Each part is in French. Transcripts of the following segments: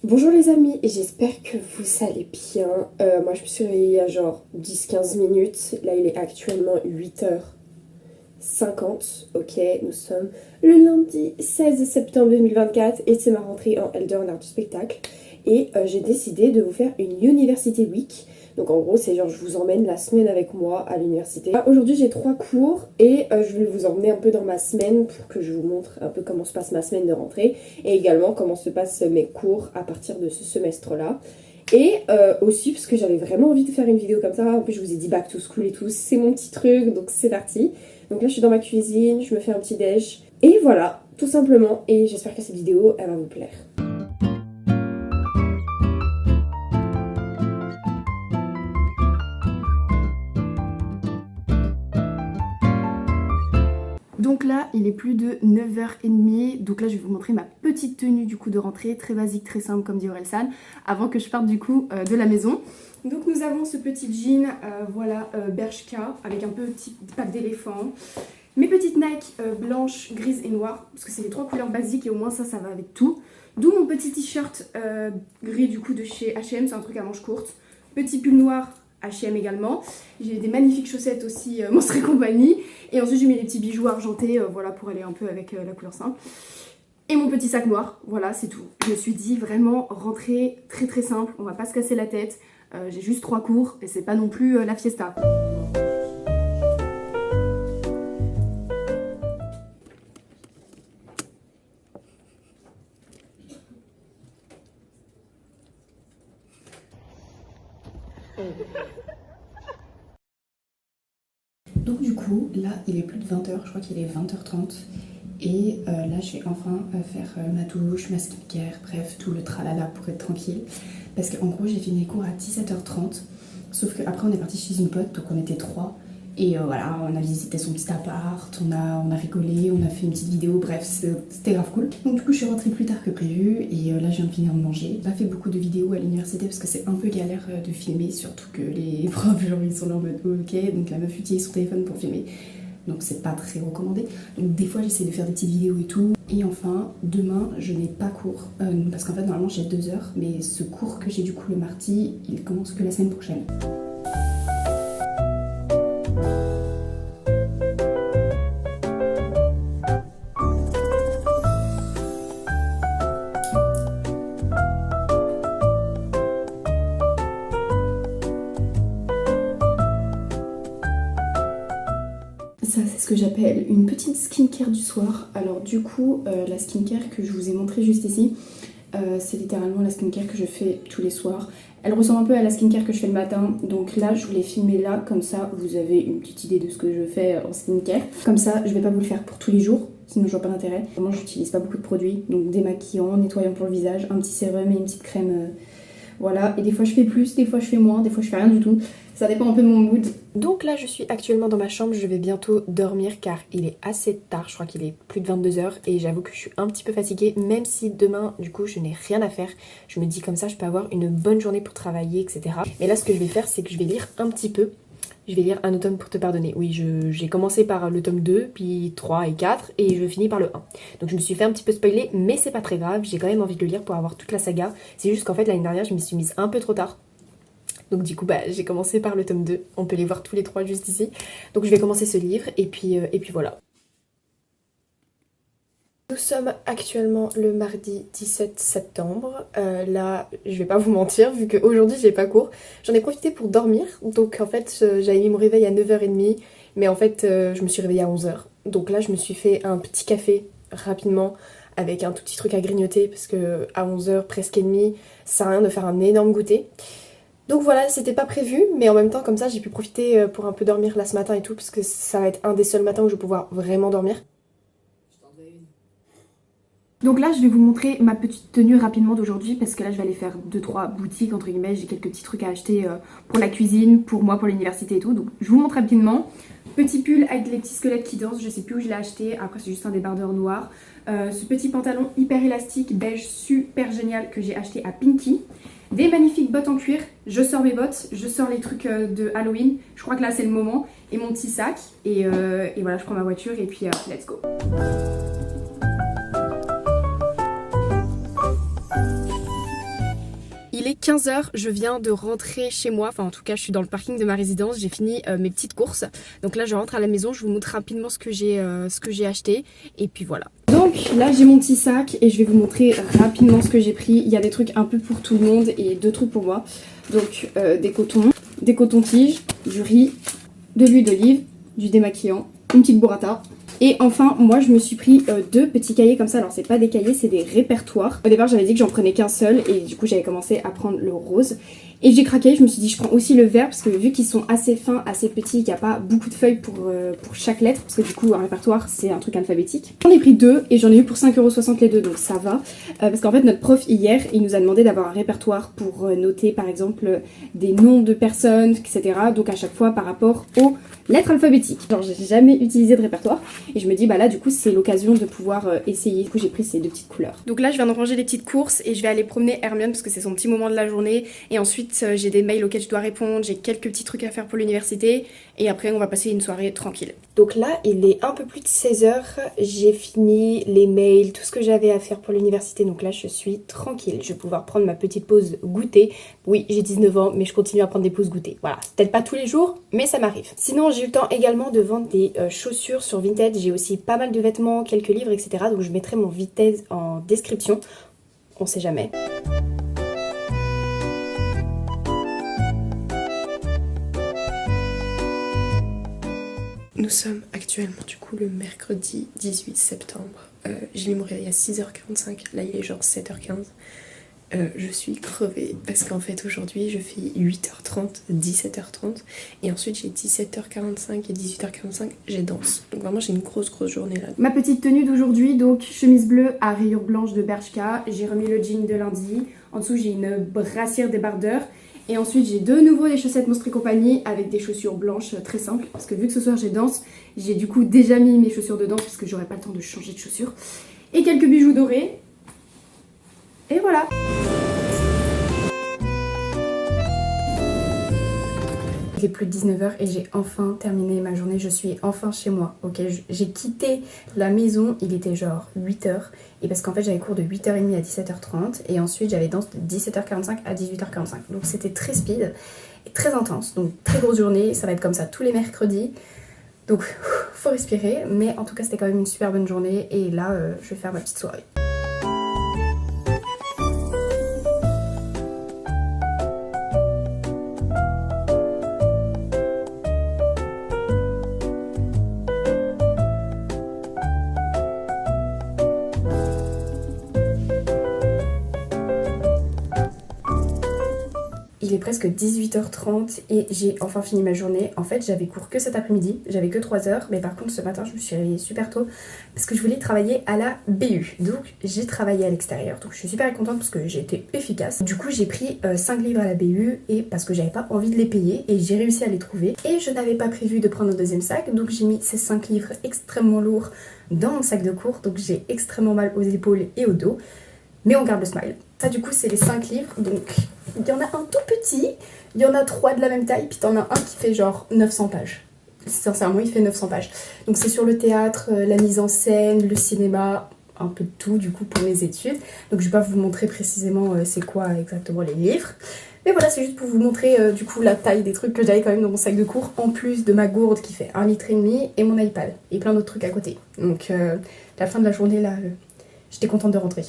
Bonjour les amis, et j'espère que vous allez bien. Moi je me suis réveillée il y a genre 10-15 minutes. Là il est actuellement 8h50. Ok, nous sommes le lundi 16 septembre 2024 et c'est ma rentrée en Elder en art du spectacle. Et j'ai décidé de vous faire une University Week. Donc en gros c'est genre je vous emmène la semaine avec moi à l'université. Aujourd'hui j'ai 3 cours et je vais vous emmener un peu dans ma semaine pour que je vous montre un peu comment se passe ma semaine de rentrée. Et également comment se passent mes cours à partir de ce semestre-là. Et aussi parce que j'avais vraiment envie de faire une vidéo comme ça. En plus je vous ai dit back to school et tout, c'est mon petit truc, donc c'est parti. Donc là je suis dans ma cuisine, je me fais un petit déj. Et voilà, tout simplement. Et j'espère que cette vidéo elle va vous plaire. Donc là, il est plus de 9h30, donc là je vais vous montrer ma petite tenue du coup de rentrée, très basique, très simple comme dit Orelsan, avant que je parte du coup de la maison. Donc nous avons ce petit jean, voilà, Bershka, avec un petit pack d'éléphant. Mes petites Nike blanches, grises et noires, parce que c'est les 3 couleurs basiques et au moins ça va avec tout. D'où mon petit t-shirt gris du coup de chez H&M, c'est un truc à manches courtes. Petit pull noir, H&M également. J'ai des magnifiques chaussettes aussi Monstres et compagnie. Et ensuite j'ai mis des petits bijoux argentés, voilà, pour aller un peu avec la couleur simple. Et mon petit sac noir, voilà, c'est tout. Je me suis dit vraiment rentrer très simple, on va pas se casser la tête. J'ai juste 3 cours et c'est pas non plus la fiesta. Donc du coup, là, il est plus de 20h, je crois qu'il est 20h30. Et là, je vais enfin faire ma douche, ma skincare, bref, tout le tralala pour être tranquille. Parce qu'en gros, j'ai fini les cours à 17h30. Sauf qu'après, on est parti chez une pote, donc on était 3. Et voilà, on a visité son petit appart, on a rigolé, on a fait une petite vidéo, bref, c'était grave cool. Donc du coup, je suis rentrée plus tard que prévu et là, je viens de finir de manger. J'ai pas fait beaucoup de vidéos à l'université parce que c'est un peu galère de filmer, surtout que les profs, genre, ils sont là en mode ok, donc la meuf utilise son téléphone pour filmer. Donc c'est pas très recommandé. Donc des fois, j'essaie de faire des petites vidéos et tout. Et enfin, demain, je n'ai pas cours. Parce qu'en fait, normalement, j'ai 2 heures. Mais ce cours que j'ai du coup le mardi, il commence que la semaine prochaine. Ça, c'est ce que j'appelle une petite skincare du soir. Alors du coup, la skincare que je vous ai montrée juste ici, c'est littéralement la skincare que je fais tous les soirs. Elle ressemble un peu à la skincare que je fais le matin. Donc là, je voulais filmer là, comme ça, vous avez une petite idée de ce que je fais en skincare. Comme ça, je vais pas vous le faire pour tous les jours, sinon je vois pas d'intérêt. Vraiment, j'utilise pas beaucoup de produits. Donc démaquillant, nettoyant pour le visage, un petit sérum et une petite crème. Voilà, et des fois je fais plus, des fois je fais moins, des fois je fais rien du tout. Ça dépend un peu de mon mood. Donc là je suis actuellement dans ma chambre, je vais bientôt dormir car il est assez tard, je crois qu'il est plus de 22h et j'avoue que je suis un petit peu fatiguée, même si demain du coup je n'ai rien à faire. Je me dis comme ça je peux avoir une bonne journée pour travailler, etc. Mais là ce que je vais faire c'est que je vais lire un petit peu. Je vais lire Un automne pour te pardonner. Oui, j'ai commencé par le tome 2, puis 3 et 4, et je finis par le 1. Donc je me suis fait un petit peu spoiler, mais c'est pas très grave, j'ai quand même envie de le lire pour avoir toute la saga. C'est juste qu'en fait l'année dernière je me suis mise un peu trop tard. Donc du coup j'ai commencé par le tome 2, on peut les voir tous les 3 juste ici. Donc je vais commencer ce livre, et puis voilà. Nous sommes actuellement le mardi 17 septembre. Là, je vais pas vous mentir, vu qu'aujourd'hui j'ai pas cours. J'en ai profité pour dormir. Donc en fait, j'avais mis mon réveil à 9h30. Mais en fait, je me suis réveillée à 11h. Donc là, je me suis fait un petit café rapidement avec un tout petit truc à grignoter. Parce que à 11h, presque et demie, ça sert à rien de faire un énorme goûter. Donc voilà, c'était pas prévu. Mais en même temps, comme ça, j'ai pu profiter pour un peu dormir là ce matin et tout. Parce que ça va être un des seuls matins où je vais pouvoir vraiment dormir. Donc là je vais vous montrer ma petite tenue rapidement d'aujourd'hui parce que là je vais aller faire 2-3 boutiques entre guillemets, j'ai quelques petits trucs à acheter pour la cuisine, pour moi, pour l'université et tout, donc je vous montre rapidement. Petit pull avec les petits squelettes qui dansent, je sais plus où je l'ai acheté, après c'est juste un débardeur noir. Ce petit pantalon hyper élastique beige super génial que j'ai acheté à Pinky. Des magnifiques bottes en cuir, je sors mes bottes, je sors les trucs de Halloween, je crois que là c'est le moment, et mon petit sac, et voilà je prends ma voiture et puis let's go. Il est 15 h, je viens de rentrer chez moi, enfin en tout cas je suis dans le parking de ma résidence, j'ai fini mes petites courses. Donc là je rentre à la maison, je vous montre rapidement ce que j'ai acheté et puis voilà. Donc là j'ai mon petit sac et je vais vous montrer rapidement ce que j'ai pris. Il y a des trucs un peu pour tout le monde et 2 trucs pour moi. Donc des cotons-tiges, du riz, de l'huile d'olive, du démaquillant, une petite burrata. Et enfin, moi je me suis pris 2 petits cahiers comme ça. Alors c'est pas des cahiers, c'est des répertoires. Au départ j'avais dit que j'en prenais qu'un seul et du coup j'avais commencé à prendre le rose. Et j'ai craqué, je me suis dit je prends aussi le vert parce que vu qu'ils sont assez fins, assez petits, qu'il n'y a pas beaucoup de feuilles pour chaque lettre. Parce que du coup un répertoire c'est un truc alphabétique. J'en ai pris 2 et j'en ai eu pour 5,60 € les 2, donc ça va. Parce qu'en fait notre prof hier il nous a demandé d'avoir un répertoire pour noter par exemple des noms de personnes, etc. Donc à chaque fois par rapport aux lettres alphabétiques. Genre j'ai jamais utilisé de répertoire. Et je me dis bah là du coup c'est l'occasion de pouvoir essayer. Du coup j'ai pris ces 2 petites couleurs. Donc là je viens de ranger les petites courses et je vais aller promener Hermione parce que c'est son petit moment de la journée. Et ensuite j'ai des mails auxquels je dois répondre, j'ai quelques petits trucs à faire pour l'université. Et après on va passer une soirée tranquille. Donc là il est un peu plus de 16 h, j'ai fini les mails, tout ce que j'avais à faire pour l'université. Donc là je suis tranquille, je vais pouvoir prendre ma petite pause goûter. Oui j'ai 19 ans mais je continue à prendre des pauses goûter. Voilà, c'est peut-être pas tous les jours mais ça m'arrive. Sinon j'ai eu le temps également de vendre des chaussures sur Vinted. J'ai aussi pas mal de vêtements, quelques livres, etc. Donc je mettrai mon Vinted en description. On sait jamais. Nous sommes actuellement du coup le mercredi 18 septembre. J'ai mis mon réveil à 6h45, là il est genre 7h15. Je suis crevée parce qu'en fait aujourd'hui je fais 8h30, 17h30 et ensuite j'ai 17h45 et 18h45 j'ai danse. Donc vraiment j'ai une grosse journée là. Ma petite tenue d'aujourd'hui, donc chemise bleue à rayures blanches de Bershka, j'ai remis le jean de lundi, en dessous j'ai une brassière débardeur et ensuite j'ai de nouveau des chaussettes Monstres et compagnie avec des chaussures blanches très simples parce que vu que ce soir j'ai danse, j'ai du coup déjà mis mes chaussures de danse parce que j'aurais pas le temps de changer de chaussures et quelques bijoux dorés. Et voilà. Il est plus de 19 h et j'ai enfin terminé ma journée, je suis enfin chez moi, ok. J'ai quitté la maison, il était genre 8 h et parce qu'en fait j'avais cours de 8h30 à 17h30 et ensuite j'avais danse de 17h45 à 18h45. Donc c'était très speed et très intense, donc très grosse journée, ça va être comme ça tous les mercredis. Donc faut respirer, mais en tout cas c'était quand même une super bonne journée et là je vais faire ma petite soirée. Il est presque 18h30 et j'ai enfin fini ma journée. En fait, j'avais cours que cet après-midi, j'avais que 3 heures, mais par contre ce matin, je me suis réveillée super tôt parce que je voulais travailler à la BU. Donc j'ai travaillé à l'extérieur, donc je suis super contente parce que j'ai été efficace. Du coup, j'ai pris 5 livres à la BU et parce que j'avais pas envie de les payer et j'ai réussi à les trouver. Et je n'avais pas prévu de prendre un deuxième sac, donc j'ai mis ces 5 livres extrêmement lourds dans mon sac de cours, donc j'ai extrêmement mal aux épaules et au dos. Mais on garde le smile. Ça du coup c'est les 5 livres, donc il y en a un tout petit, il y en a 3 de la même taille, puis t'en as un qui fait genre 900 pages. Sincèrement il fait 900 pages. Donc c'est sur le théâtre, la mise en scène, le cinéma, un peu de tout du coup pour mes études. Donc je vais pas vous montrer précisément c'est quoi exactement les livres. Mais voilà, c'est juste pour vous montrer du coup la taille des trucs que j'avais quand même dans mon sac de cours, en plus de ma gourde qui fait 1,5 litre et mon iPad et plein d'autres trucs à côté. Donc la fin de la journée là, j'étais contente de rentrer.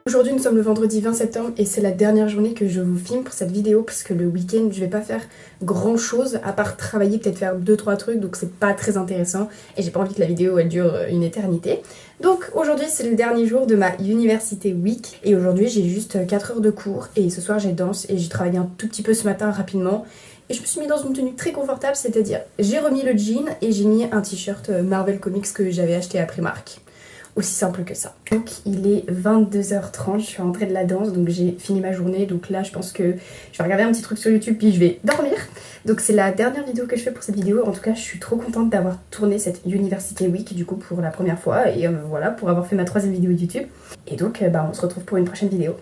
Aujourd'hui nous sommes le vendredi 20 septembre et c'est la dernière journée que je vous filme pour cette vidéo parce que le week-end je vais pas faire grand chose à part travailler, peut-être faire 2-3 trucs, donc c'est pas très intéressant et j'ai pas envie que la vidéo elle dure une éternité. Donc aujourd'hui c'est le dernier jour de ma University Week et aujourd'hui j'ai juste 4 heures de cours et ce soir j'ai danse et j'ai travaillé un tout petit peu ce matin rapidement. Et je me suis mis dans une tenue très confortable, c'est-à-dire j'ai remis le jean et j'ai mis un t-shirt Marvel Comics que j'avais acheté à Primark. Aussi simple que ça. Donc il est 22h30, je suis rentrée de la danse, donc j'ai fini ma journée. Donc là je pense que je vais regarder un petit truc sur YouTube puis je vais dormir. Donc c'est la dernière vidéo que je fais pour cette vidéo. En tout cas je suis trop contente d'avoir tourné cette University Week du coup pour la première fois. Et voilà, pour avoir fait ma 3e vidéo YouTube. Et donc on se retrouve pour une prochaine vidéo.